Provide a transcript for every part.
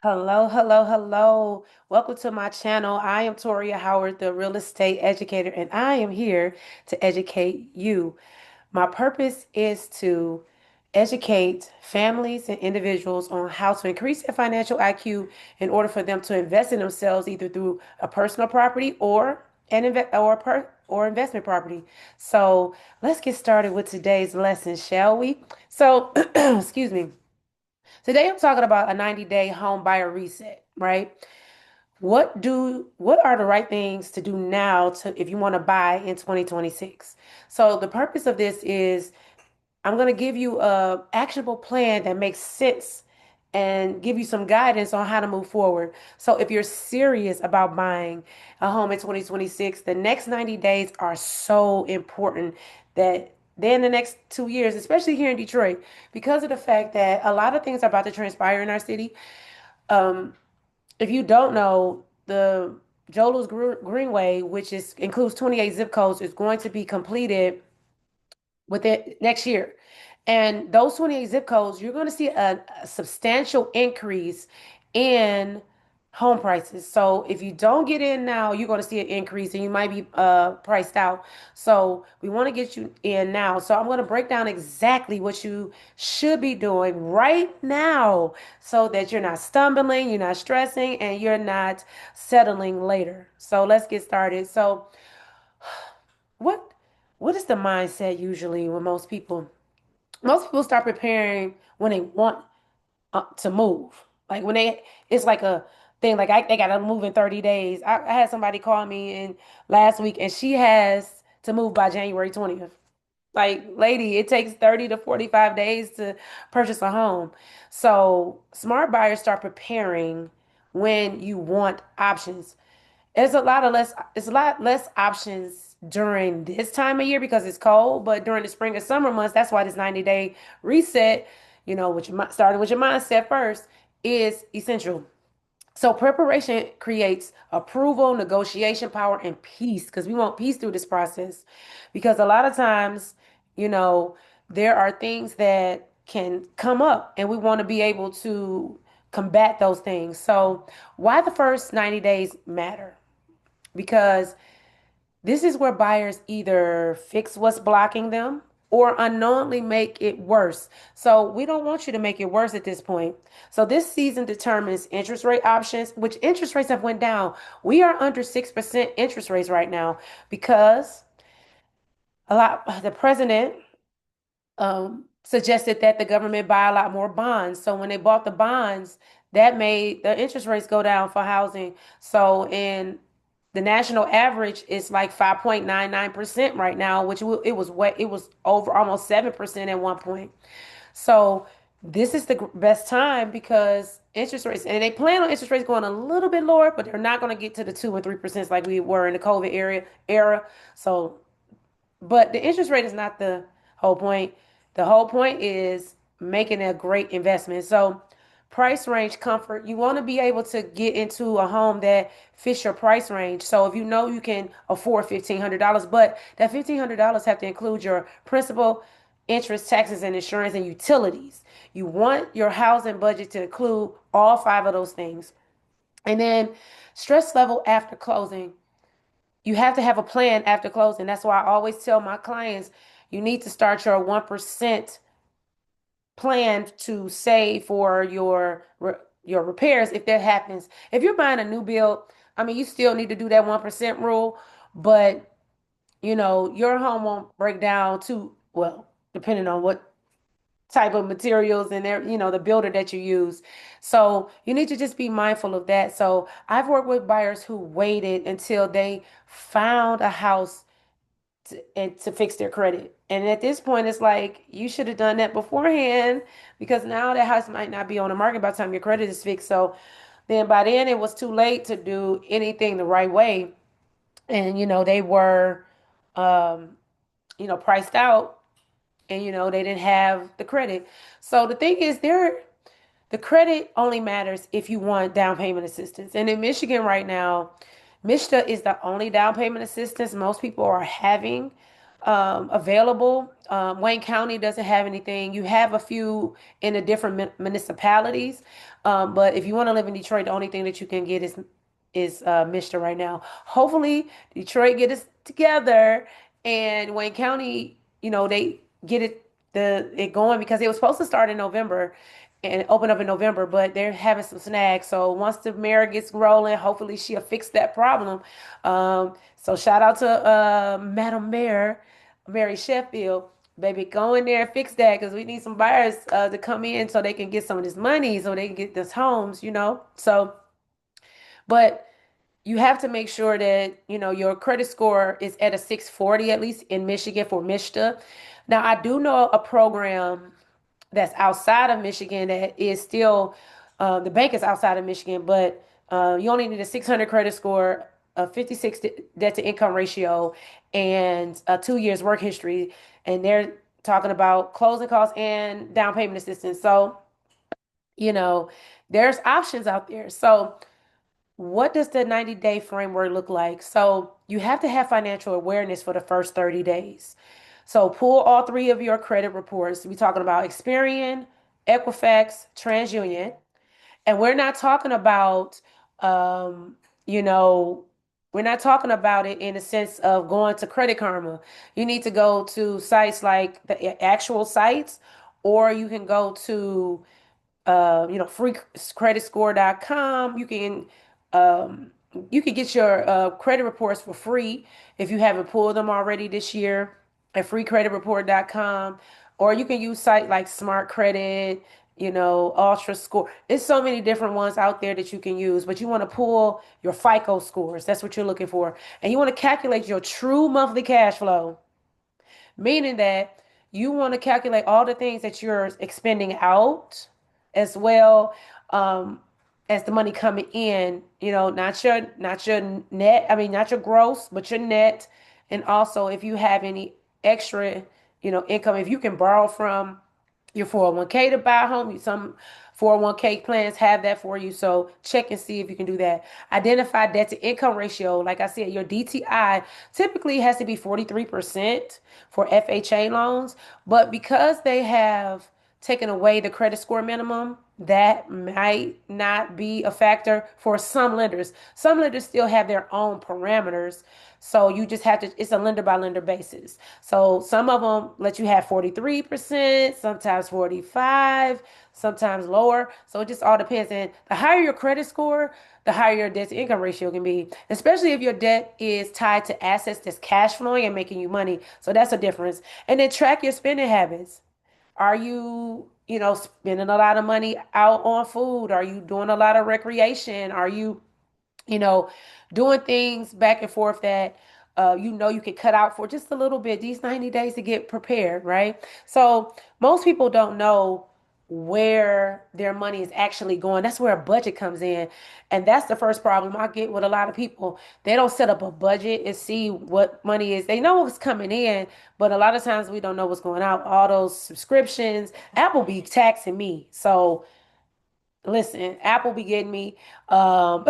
Hello, hello, hello. Welcome to my channel. I am Toria Howard, the real estate educator, and I am here to educate you. My purpose is to educate families and individuals on how to increase their financial IQ in order for them to invest in themselves either through a personal property or or investment property. So, let's get started with today's lesson, shall we? So, excuse me. Today I'm talking about a 90-day home buyer reset, right? What are the right things to do now to if you want to buy in 2026? So the purpose of this is I'm going to give you a actionable plan that makes sense and give you some guidance on how to move forward. So if you're serious about buying a home in 2026, the next 90 days are so important that then the next 2 years, especially here in Detroit, because of the fact that a lot of things are about to transpire in our city. Um, if you don't know, the Jolo's Greenway, which is includes 28 zip codes, is going to be completed within next year. And those 28 zip codes, you're going to see a substantial increase in home prices. So if you don't get in now, you're going to see an increase and you might be priced out. So we want to get you in now. So I'm going to break down exactly what you should be doing right now so that you're not stumbling, you're not stressing, and you're not settling later. So let's get started. So what what is the mindset usually when most people start preparing when they want to move. Like when it's like a thing, like they got to move in 30 days. I had somebody call me in last week and she has to move by January 20th. Like, lady, it takes 30 to 45 days to purchase a home. So smart buyers start preparing when you want options. It's a lot less options during this time of year because it's cold, but during the spring and summer months, that's why this 90-day reset, starting with your mindset first, is essential. So preparation creates approval, negotiation power, and peace because we want peace through this process. Because a lot of times, you know, there are things that can come up and we want to be able to combat those things. So why the first 90 days matter? Because this is where buyers either fix what's blocking them or unknowingly make it worse. So we don't want you to make it worse at this point. So this season determines interest rate options, which interest rates have went down. We are under 6% interest rates right now because the president suggested that the government buy a lot more bonds. So when they bought the bonds, that made the interest rates go down for housing. So in the national average is like 5.99% right now, which it was over almost 7% at one point. So this is the best time because interest rates, and they plan on interest rates going a little bit lower, but they're not going to get to the 2 and 3% like we were in the COVID era. So but the interest rate is not the whole point. The whole point is making a great investment. So, price range comfort, you want to be able to get into a home that fits your price range. So, if you know you can afford $1,500, but that $1,500 have to include your principal, interest, taxes, and insurance and utilities. You want your housing budget to include all five of those things. And then stress level after closing. You have to have a plan after closing. That's why I always tell my clients you need to start your 1% plan to save for your repairs if that happens. If you're buying a new build, I mean, you still need to do that 1% rule, but your home won't break down too well, depending on what type of materials and the builder that you use. So you need to just be mindful of that. So I've worked with buyers who waited until they found a house to fix their credit. And at this point, it's like you should have done that beforehand because now that house might not be on the market by the time your credit is fixed. So then by then it was too late to do anything the right way. And they were um, priced out and they didn't have the credit. So the thing is the credit only matters if you want down payment assistance. And in Michigan right now, MISHDA is the only down payment assistance most people are having available. Wayne County doesn't have anything. You have a few in the different municipalities, but if you want to live in Detroit, the only thing that you can get is Mister right now. Hopefully, Detroit get it together, and Wayne County, they get it going because it was supposed to start in November and open up in November, but they're having some snags. So once the mayor gets rolling, hopefully she'll fix that problem. So shout out to Madam Mayor, Mary Sheffield. Baby, go in there and fix that because we need some buyers to come in so they can get some of this money so they can get this homes. So, but you have to make sure that your credit score is at a 640 at least in Michigan for MISTA. Now, I do know a program that's outside of Michigan that is still the bank is outside of Michigan, but you only need a 600 credit score, a 56 debt to income ratio, and a 2 years work history, and they're talking about closing costs and down payment assistance. So you know there's options out there. So what does the 90-day framework look like? So you have to have financial awareness for the first 30 days. So pull all three of your credit reports. We're talking about Experian, Equifax, TransUnion. And we're not talking about, you know, we're not talking about it in the sense of going to Credit Karma. You need to go to sites like the actual sites, or you can go to freecreditscore.com. Um, you can get your credit reports for free if you haven't pulled them already this year at freecreditreport.com, or you can use site like Smart Credit, Ultra Score. There's so many different ones out there that you can use, but you want to pull your FICO scores. That's what you're looking for. And you want to calculate your true monthly cash flow, meaning that you want to calculate all the things that you're expending out as well as the money coming in, not your net, I mean not your gross, but your net. And also if you have any extra, income, if you can borrow from your 401k to buy a home. Some 401k plans have that for you. So check and see if you can do that. Identify debt to income ratio. Like I said, your DTI typically has to be 43% for FHA loans. But because they have taken away the credit score minimum, that might not be a factor for some lenders. Some lenders still have their own parameters. So you just have to, it's a lender by lender basis. So some of them let you have 43%, sometimes 45, sometimes lower. So it just all depends. And the higher your credit score, the higher your debt to income ratio can be, especially if your debt is tied to assets that's cash flowing and making you money. So that's a difference. And then track your spending habits. Are you, spending a lot of money out on food? Are you doing a lot of recreation? Are you, you know, doing things back and forth that you can cut out for just a little bit, these 90 days to get prepared, right? So most people don't know where their money is actually going. That's where a budget comes in. And that's the first problem I get with a lot of people. They don't set up a budget and see what money is. They know what's coming in, but a lot of times we don't know what's going out. All those subscriptions, Apple be taxing me. So listen, Apple be getting me. Um,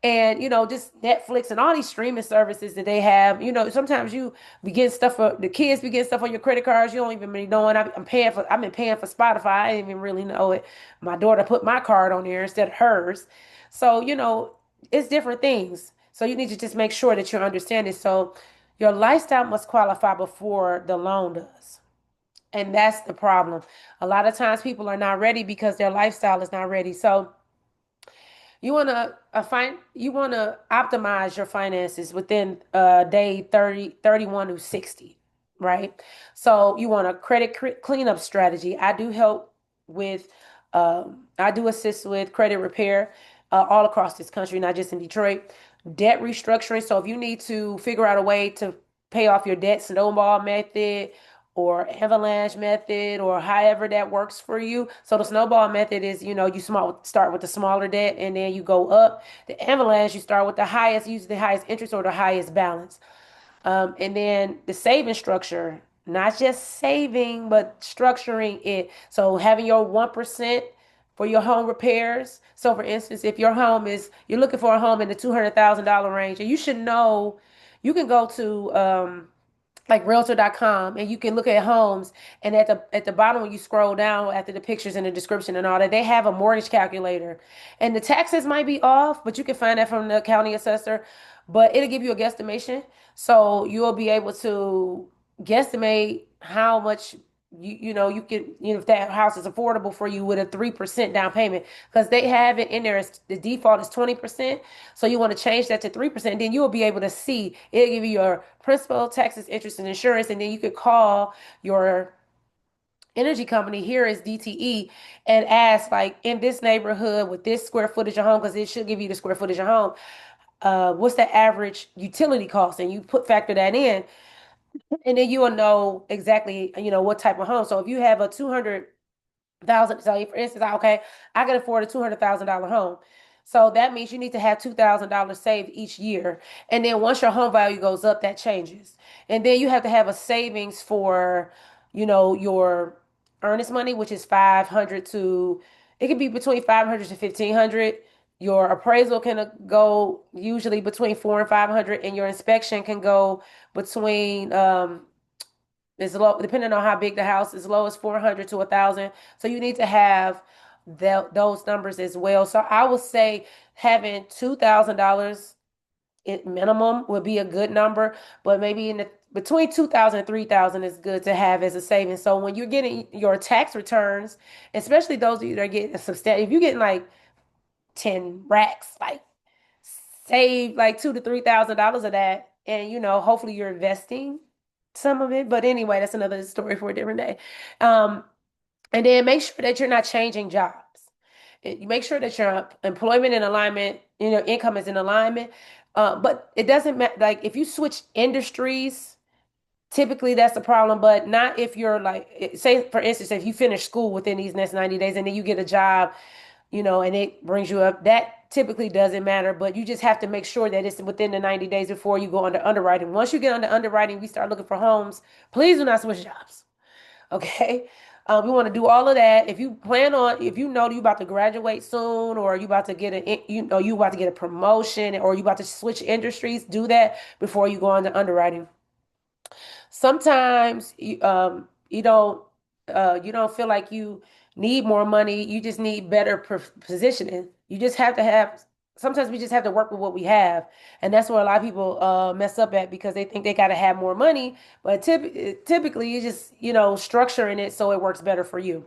and just Netflix and all these streaming services that they have. Sometimes you be getting stuff for the kids, be getting stuff on your credit cards. You don't even be knowing. I've been paying for Spotify. I didn't even really know it. My daughter put my card on there instead of hers. So, it's different things. So you need to just make sure that you understand it. So your lifestyle must qualify before the loan does. And that's the problem. A lot of times people are not ready because their lifestyle is not ready. So you want to optimize your finances within day 30, 31 to 60, right? So you want a cleanup strategy. With I do assist with credit repair all across this country, not just in Detroit. Debt restructuring. So if you need to figure out a way to pay off your debt, snowball method or avalanche method or however that works for you. So the snowball method is, start with the smaller debt and then you go up. The avalanche, you start with the highest, use the highest interest or the highest balance. And then the saving structure, not just saving, but structuring it. So having your 1% for your home repairs. So for instance, if you're looking for a home in the $200,000 range, and you should know, you can go to like Realtor.com, and you can look at homes, and at the bottom when you scroll down after the pictures and the description and all that, they have a mortgage calculator. And the taxes might be off, but you can find that from the county assessor, but it'll give you a guesstimation. So you'll be able to guesstimate how much you could, if that house is affordable for you with a 3% down payment, because they have it in there as the default is 20%. So you want to change that to 3%. Then you'll be able to see it'll give you your principal, taxes, interest, and insurance. And then you could call your energy company, here is DTE, and ask, like, in this neighborhood with this square footage of home, because it should give you the square footage of home, what's the average utility cost? And you factor that in, and then you will know exactly, what type of home. So if you have a 200,000, so for instance, okay, I can afford a $200,000 home. So that means you need to have $2,000 saved each year. And then once your home value goes up, that changes. And then you have to have a savings for, your earnest money, which is 500 to, it could be between 500 to 1,500. Your appraisal can go usually between 4 and 500, and your inspection can go between, as low, depending on how big the house, as low as 400 to 1,000. So you need to have those numbers as well. So I would say having $2,000 at minimum would be a good number, but maybe in the between 2,000 and 3,000 is good to have as a savings. So when you're getting your tax returns, especially those of you that are getting a substantial, if you're getting like 10 racks, like, save like $2,000 to $3,000 of that, and hopefully you're investing some of it. But anyway, that's another story for a different day. Um, and then make sure that you're not changing jobs. You make sure that your employment in alignment, income is in alignment. But it doesn't matter. Like, if you switch industries, typically that's the problem. But not if you're like, say for instance, if you finish school within these next 90 days and then you get a job, and it brings you up, that typically doesn't matter. But you just have to make sure that it's within the 90 days before you go under underwriting. Once you get under underwriting, we start looking for homes. Please do not switch jobs. Okay. We want to do all of that. If you know you about to graduate soon, or you about to get you about to get a promotion, or you about to switch industries, do that before you go on to underwriting. Sometimes you don't feel like you need more money. You just need better positioning. You just have to have. Sometimes we just have to work with what we have, and that's where a lot of people mess up at, because they think they got to have more money. But typically, you just structuring it so it works better for you.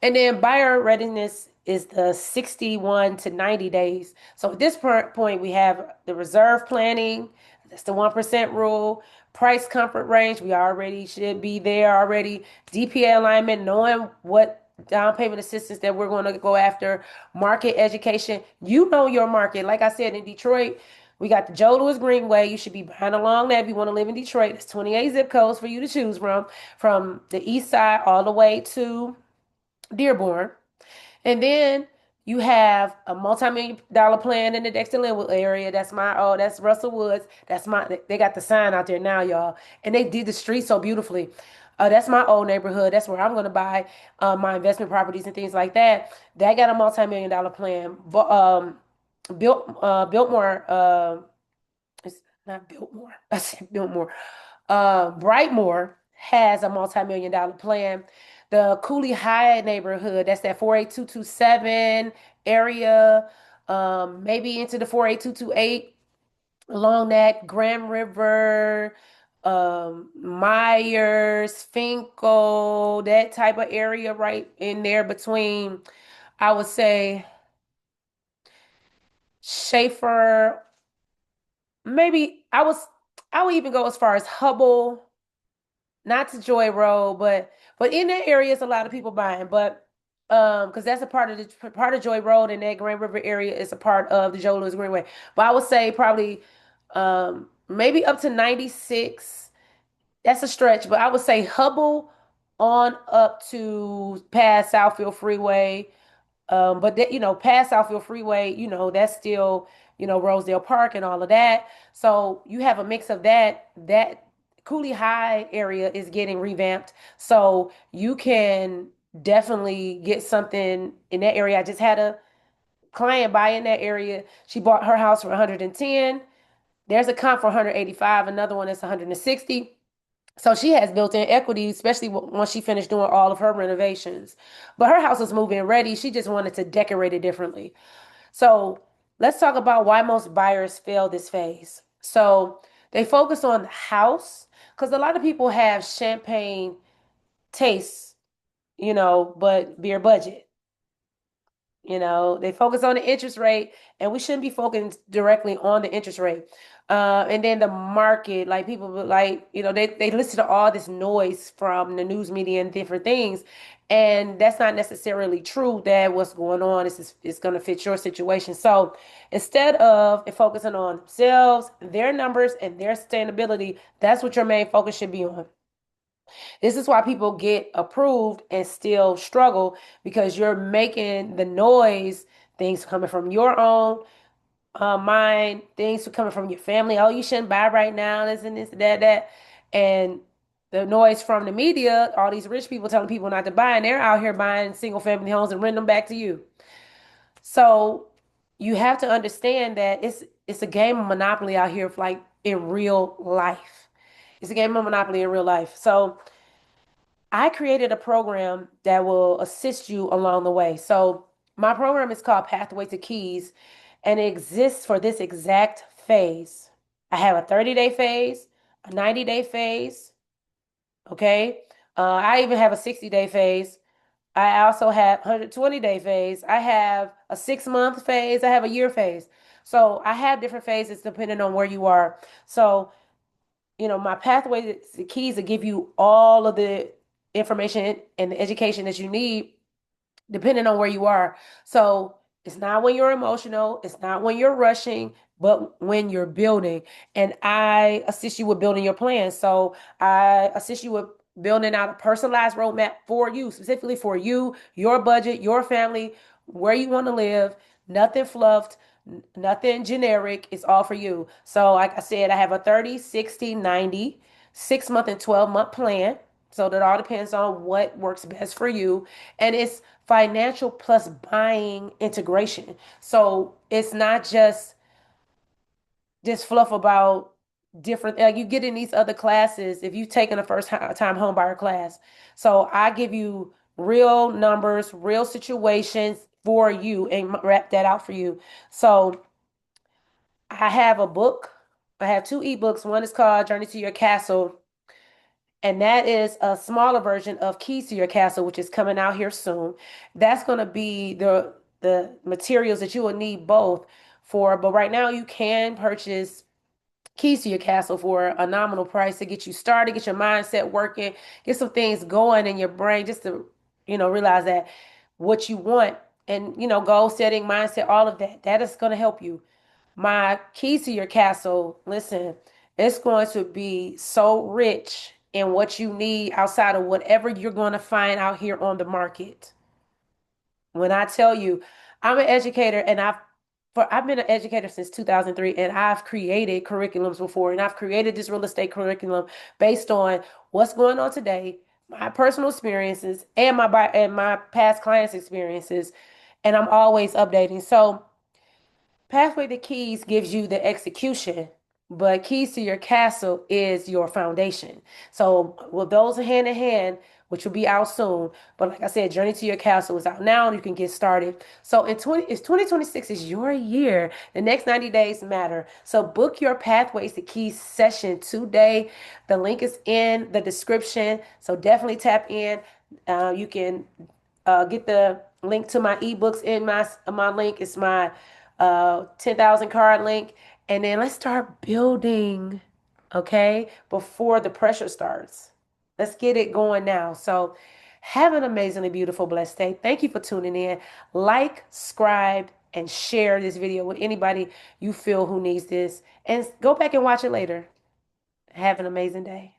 And then buyer readiness is the 61 to 90 days. So at this point, we have the reserve planning. That's the 1% rule. Price comfort range, we already should be there already. DPA alignment, knowing what down payment assistance that we're going to go after. Market education. You know your market. Like I said, in Detroit, we got the Joe Louis Greenway. You should be buying along that if you want to live in Detroit. There's 28 zip codes for you to choose from the east side all the way to Dearborn. And then you have a multi-million dollar plan in the Dexter Linwood area. That's Russell Woods. They got the sign out there now, y'all. And they did the street so beautifully. That's my old neighborhood. That's where I'm going to buy my investment properties and things like that. That got a multi-million dollar plan. But Biltmore, it's not Biltmore. I said Biltmore. Brightmore has a multi-million dollar plan. The Cooley High neighborhood, that's that 48227 area, maybe into the 48228, along that Grand River, Myers, Finkel, that type of area right in there between, I would say, Schaefer, maybe I would even go as far as Hubble, not to Joy Road, but in that area, it's a lot of people buying. But because that's a part of Joy Road, and that Grand River area is a part of the Joe Louis Greenway. But I would say probably maybe up to 96. That's a stretch, but I would say Hubble on up to past Southfield Freeway. But that, past Southfield Freeway, that's still, Rosedale Park and all of that. So you have a mix of that. That Cooley High area is getting revamped. So you can definitely get something in that area. I just had a client buy in that area. She bought her house for 110. There's a comp for 185, another one that's 160. So she has built-in equity, especially once she finished doing all of her renovations. But her house was move-in ready. She just wanted to decorate it differently. So let's talk about why most buyers fail this phase. So they focus on the house because a lot of people have champagne tastes, but beer budget. They focus on the interest rate, and we shouldn't be focusing directly on the interest rate. And then the market, like people like, they listen to all this noise from the news media and different things. And that's not necessarily true that what's going on is going to fit your situation. So instead of focusing on themselves, their numbers, and their sustainability, that's what your main focus should be on. This is why people get approved and still struggle because you're making the noise, things coming from your own mind, things coming from your family. Oh, you shouldn't buy right now, this and this, that. And the noise from the media, all these rich people telling people not to buy, and they're out here buying single family homes and renting them back to you. So you have to understand that it's a game of Monopoly out here, like in real life. It's a game of Monopoly in real life. So I created a program that will assist you along the way. So, my program is called Pathway to Keys, and it exists for this exact phase. I have a 30-day phase, a 90-day phase, okay? I even have a 60-day phase. I also have 120-day phase. I have a 6-month phase. I have a year phase. So, I have different phases depending on where you are. So, my pathway the keys to give you all of the information and the education that you need depending on where you are. So it's not when you're emotional, it's not when you're rushing, but when you're building. And I assist you with building your plan. So I assist you with building out a personalized roadmap for you, specifically for you, your budget, your family, where you want to live. Nothing fluffed, nothing generic. It's all for you. So, like I said, I have a 30, 60, 90, 6-month, and 12-month plan. So that all depends on what works best for you. And it's financial plus buying integration. So it's not just this fluff about different, like you get in these other classes if you've taken a first time home buyer class. So I give you real numbers, real situations for you and wrap that out for you. So I have a book. I have two ebooks. One is called Journey to Your Castle, and that is a smaller version of Keys to Your Castle, which is coming out here soon. That's going to be the materials that you will need both for. But right now, you can purchase Keys to Your Castle for a nominal price to get you started, get your mindset working, get some things going in your brain, just to realize that what you want and goal setting, mindset, all of that. That is going to help you. My keys to your castle, listen, it's going to be so rich in what you need outside of whatever you're going to find out here on the market. When I tell you, I'm an educator and I've been an educator since 2003, and I've created curriculums before, and I've created this real estate curriculum based on what's going on today, my personal experiences and my past clients' experiences, and I'm always updating. So Pathway to Keys gives you the execution, but Keys to Your Castle is your foundation. So, with those hand in hand, which will be out soon. But like I said, Journey to Your Castle is out now, and you can get started. So, it's 2026 is your year. The next 90 days matter. So, book your Pathways to Keys session today. The link is in the description. So, definitely tap in. You can get the link to my ebooks in my link. It's my 10,000 card link. And then let's start building, okay, before the pressure starts. Let's get it going now. So have an amazingly beautiful, blessed day. Thank you for tuning in. Like, subscribe, and share this video with anybody you feel who needs this. And go back and watch it later. Have an amazing day.